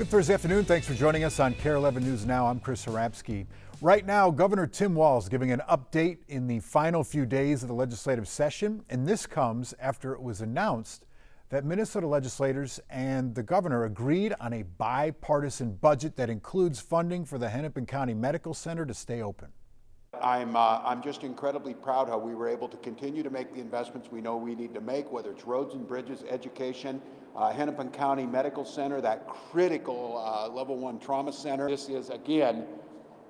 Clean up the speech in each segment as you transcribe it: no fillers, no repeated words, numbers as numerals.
Good Thursday afternoon. Thanks for joining us on Kare 11 News Now. I'm Chris Harapsky. Right now, Governor Tim Walz giving an update in the final few days of the legislative session. And this comes after it was announced that Minnesota legislators and the governor agreed on a bipartisan budget that includes funding for the Hennepin County Medical Center to stay open. I'm just incredibly proud how we were able to continue to make the investments we know we need to make, whether it's roads and bridges, education, Hennepin County Medical Center, that critical level 1 trauma center. This is, again,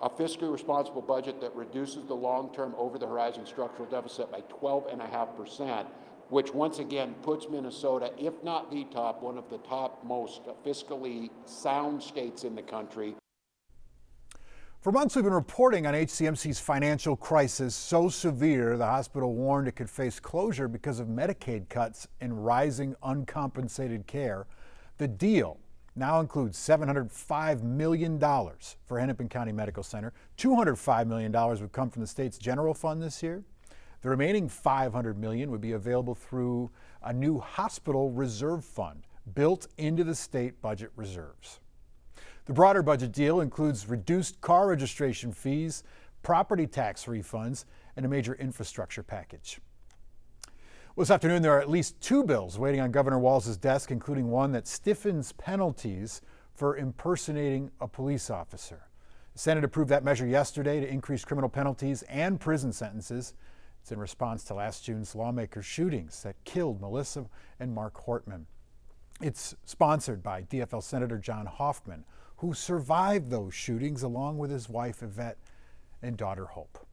a fiscally responsible budget that reduces the long-term over-the-horizon structural deficit by 12.5%, which once again puts Minnesota, if not the top, one of the top most fiscally sound states in the country. For months, we've been reporting on HCMC's financial crisis so severe the hospital warned it could face closure because of Medicaid cuts and rising uncompensated care. The deal now includes $705 million for Hennepin County Medical Center. $205 million would come from the state's general fund this year. The remaining $500 million would be available through a new hospital reserve fund built into the state budget reserves. The broader budget deal includes reduced car registration fees, property tax refunds, and a major infrastructure package. Well, this afternoon, there are at least 2 bills waiting on Governor Walz's desk, including one that stiffens penalties for impersonating a police officer. The Senate approved that measure yesterday to increase criminal penalties and prison sentences. It's in response to last June's lawmaker shootings that killed Melissa and Mark Hortman. It's sponsored by DFL Senator John Hoffman, who survived those shootings along with his wife Yvette and daughter Hope.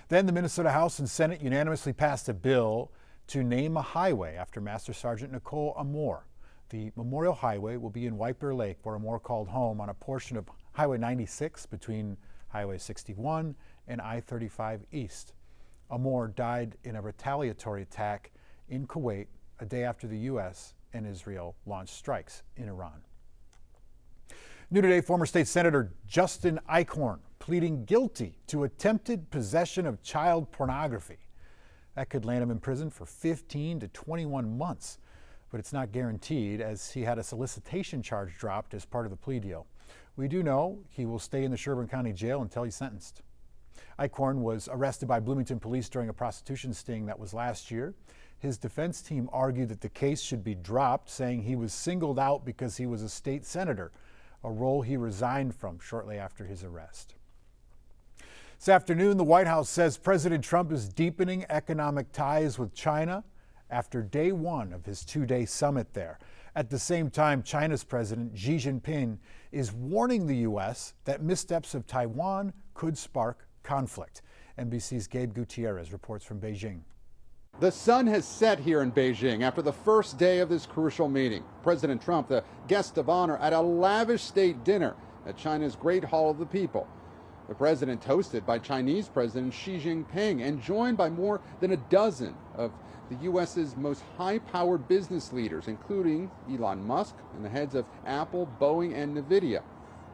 Then the Minnesota House and Senate unanimously passed a bill to name a highway after Master Sergeant Nicole Amore. The Memorial Highway will be in White Bear Lake, where Amore called home, on a portion of Highway 96 between Highway 61 and I-35 East. Amore died in a retaliatory attack in Kuwait a day after the U.S. and Israel launched strikes in Iran. New today, former state senator Justin Eichhorn pleading guilty to attempted possession of child pornography. That could land him in prison for 15 to 21 months, but it's not guaranteed, as he had a solicitation charge dropped as part of the plea deal. We do know he will stay in the Sherburne County Jail until he's sentenced. Eichhorn was arrested by Bloomington police during a prostitution sting that was last year. His defense team argued that the case should be dropped, saying he was singled out because he was a state senator, a role he resigned from shortly after his arrest. This afternoon, the White House says President Trump is deepening economic ties with China after day 1 of his 2-day summit there. At the same time, China's President Xi Jinping is warning the U.S. that missteps of Taiwan could spark conflict. NBC's Gabe Gutierrez reports from Beijing. The sun has set here in Beijing after the first day of this crucial meeting. President Trump, the guest of honor at a lavish state dinner at China's Great Hall of the People. The president toasted by Chinese President Xi Jinping and joined by more than a dozen of the U.S.'s most high-powered business leaders, including Elon Musk and the heads of Apple, Boeing, and NVIDIA.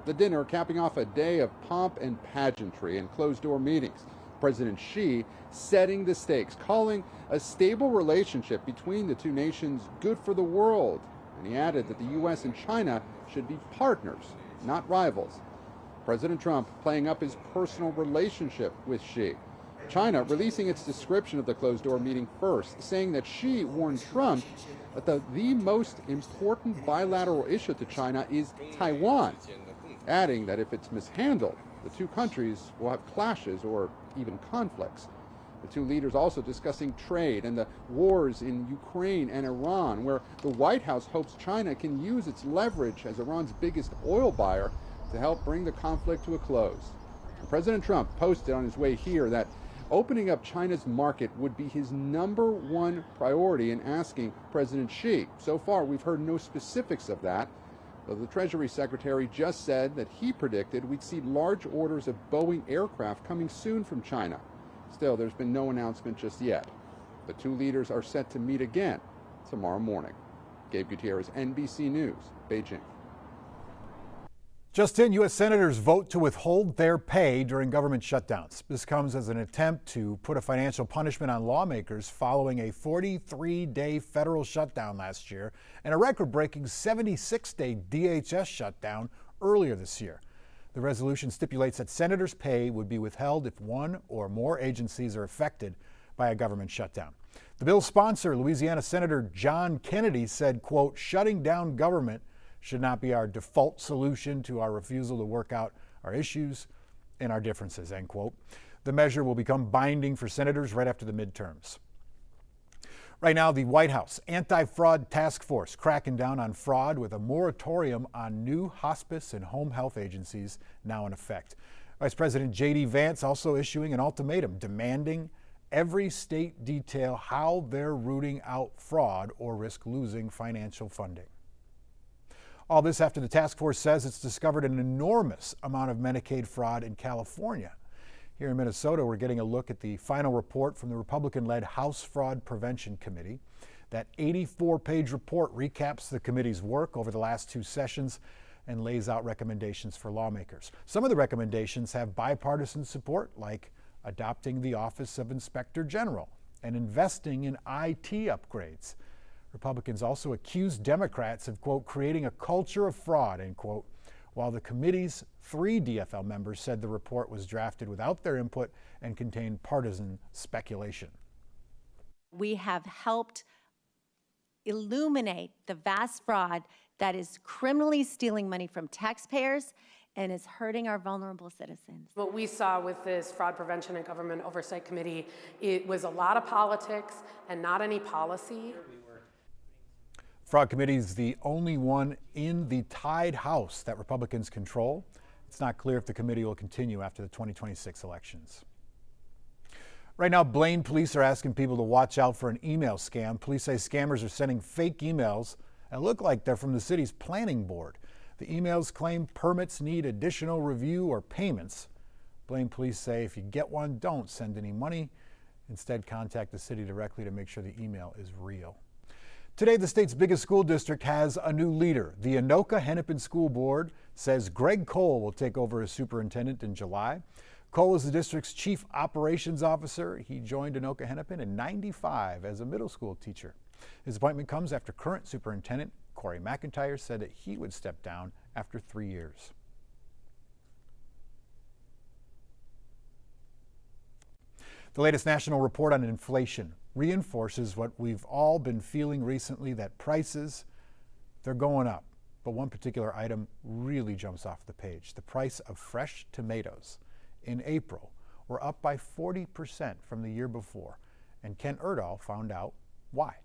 The dinner capping off a day of pomp and pageantry and closed-door meetings. President Xi setting the stakes, calling a stable relationship between the two nations good for the world. And he added that the U.S. and China should be partners, not rivals. President Trump playing up his personal relationship with Xi. China releasing its description of the closed-door meeting first, saying that Xi warned Trump that the most important bilateral issue to China is Taiwan, adding that if it's mishandled, the two countries will have clashes or even conflicts. The two leaders also discussing trade and the wars in Ukraine and Iran, where the White House hopes China can use its leverage as Iran's biggest oil buyer to help bring the conflict to a close. And President Trump posted on his way here that opening up China's market would be his #1 priority in asking President Xi. So far, we've heard no specifics of that, though the Treasury Secretary just said that he predicted we'd see large orders of Boeing aircraft coming soon from China. Still, there's been no announcement just yet. The two leaders are set to meet again tomorrow morning. Gabe Gutierrez, NBC News, Beijing. Just in, U.S. senators vote to withhold their pay during government shutdowns. This comes as an attempt to put a financial punishment on lawmakers following a 43-day federal shutdown last year and a record-breaking 76-day DHS shutdown earlier this year. The resolution stipulates that senators' pay would be withheld if one or more agencies are affected by a government shutdown. The bill's sponsor, Louisiana Senator John Kennedy, said, quote, "Shutting down government should not be our default solution to our refusal to work out our issues and our differences," end quote. The measure will become binding for senators right after the midterms. Right now, the White House Anti-Fraud Task Force cracking down on fraud with a moratorium on new hospice and home health agencies now in effect. Vice President J.D. Vance also issuing an ultimatum demanding every state detail how they're rooting out fraud or risk losing financial funding. All this after the task force says it's discovered an enormous amount of Medicaid fraud in California. Here in Minnesota, we're getting a look at the final report from the Republican-led House Fraud Prevention Committee. That 84-page report recaps the committee's work over the last two sessions and lays out recommendations for lawmakers. Some of the recommendations have bipartisan support, like adopting the Office of Inspector General and investing in IT upgrades. Republicans also accused Democrats of, quote, creating a culture of fraud, end quote, while the committee's 3 DFL members said the report was drafted without their input and contained partisan speculation. We have helped illuminate the vast fraud that is criminally stealing money from taxpayers and is hurting our vulnerable citizens. What we saw with this Fraud Prevention and Government Oversight Committee, it was a lot of politics and not any policy. Fraud Committee is the only one in the tied House that Republicans control. It's not clear if the committee will continue after the 2026 elections. Right now, Blaine police are asking people to watch out for an email scam. Police say scammers are sending fake emails that look like they're from the city's planning board. The emails claim permits need additional review or payments. Blaine police say if you get one, don't send any money. Instead, contact the city directly to make sure the email is real. Today, the state's biggest school district has a new leader. The Anoka-Hennepin School Board says Greg Cole will take over as superintendent in July. Cole is the district's chief operations officer. He joined Anoka-Hennepin in '95 as a middle school teacher. His appointment comes after current superintendent Kare McIntyre said that he would step down after 3 years. The latest national report on inflation reinforces what we've all been feeling recently, that prices, they're going up. But one particular item really jumps off the page. The price of fresh tomatoes in April were up by 40% from the year before. And Ken Erdahl found out why.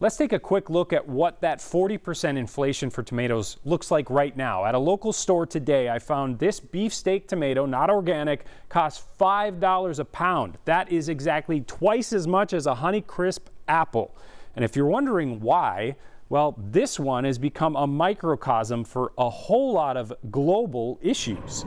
Let's take a quick look at what that 40% inflation for tomatoes looks like right now. At a local store today, I found this beefsteak tomato, not organic, costs $5 a pound. That is exactly twice as much as a Honeycrisp apple. And if you're wondering why, well, this one has become a microcosm for a whole lot of global issues.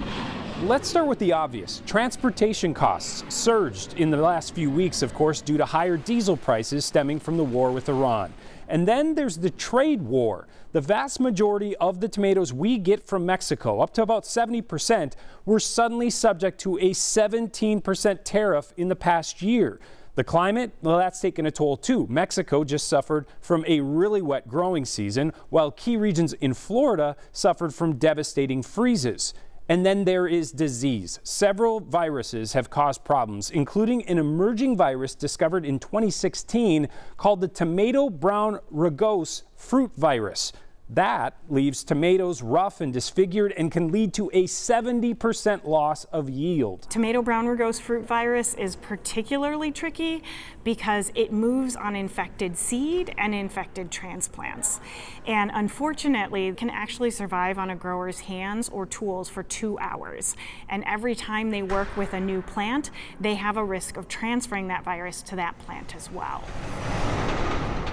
Let's start with the obvious. Transportation costs surged in the last few weeks, of course, due to higher diesel prices stemming from the war with Iran. And then there's the trade war. The vast majority of the tomatoes we get from Mexico, up to about 70%, were suddenly subject to a 17% tariff in the past year. The climate, well, that's taken a toll too. Mexico just suffered from a really wet growing season, while key regions in Florida suffered from devastating freezes. And then there is disease. Several viruses have caused problems, including an emerging virus discovered in 2016 called the tomato brown rugose fruit virus. That leaves tomatoes rough and disfigured and can lead to a 70% loss of yield. Tomato brown rugose fruit virus is particularly tricky because it moves on infected seed and infected transplants. And unfortunately, it can actually survive on a grower's hands or tools for 2 hours. And every time they work with a new plant, they have a risk of transferring that virus to that plant as well.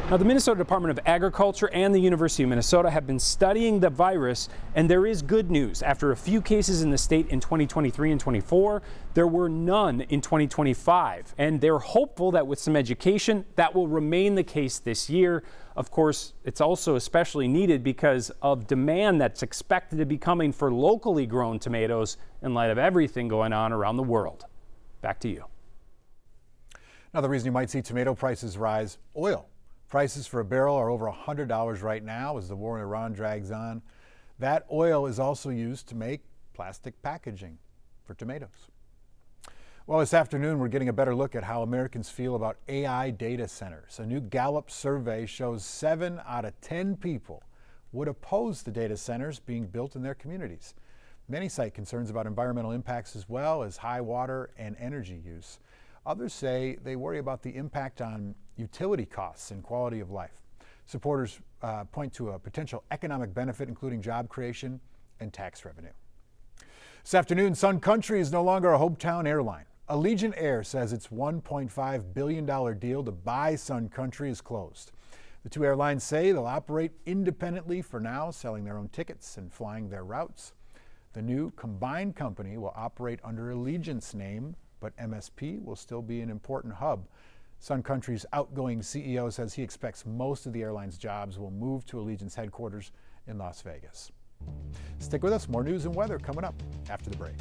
Now, the Minnesota Department of Agriculture and the University of Minnesota have been studying the virus, and there is good news. After a few cases in the state in 2023 and 24, there were none in 2025. And they're hopeful that with some education, that will remain the case this year. Of course, it's also especially needed because of demand that's expected to be coming for locally grown tomatoes in light of everything going on around the world. Back to you. Another reason you might see tomato prices rise: oil. Prices for a barrel are over $100 right now as the war in Iran drags on. That oil is also used to make plastic packaging for tomatoes. Well, this afternoon we're getting a better look at how Americans feel about AI data centers. A new Gallup survey shows 7 out of 10 people would oppose the data centers being built in their communities. Many cite concerns about environmental impacts as well as high water and energy use. Others say they worry about the impact on utility costs and quality of life. Supporters point to a potential economic benefit, including job creation and tax revenue. This afternoon, Sun Country is no longer a hometown airline. Allegiant Air says its $1.5 billion deal to buy Sun Country is closed. The two airlines say they'll operate independently for now, selling their own tickets and flying their routes. The new combined company will operate under Allegiant's name, but MSP will still be an important hub. Sun Country's outgoing CEO says he expects most of the airline's jobs will move to Allegiant's headquarters in Las Vegas. Stick with us, more news and weather coming up after the break.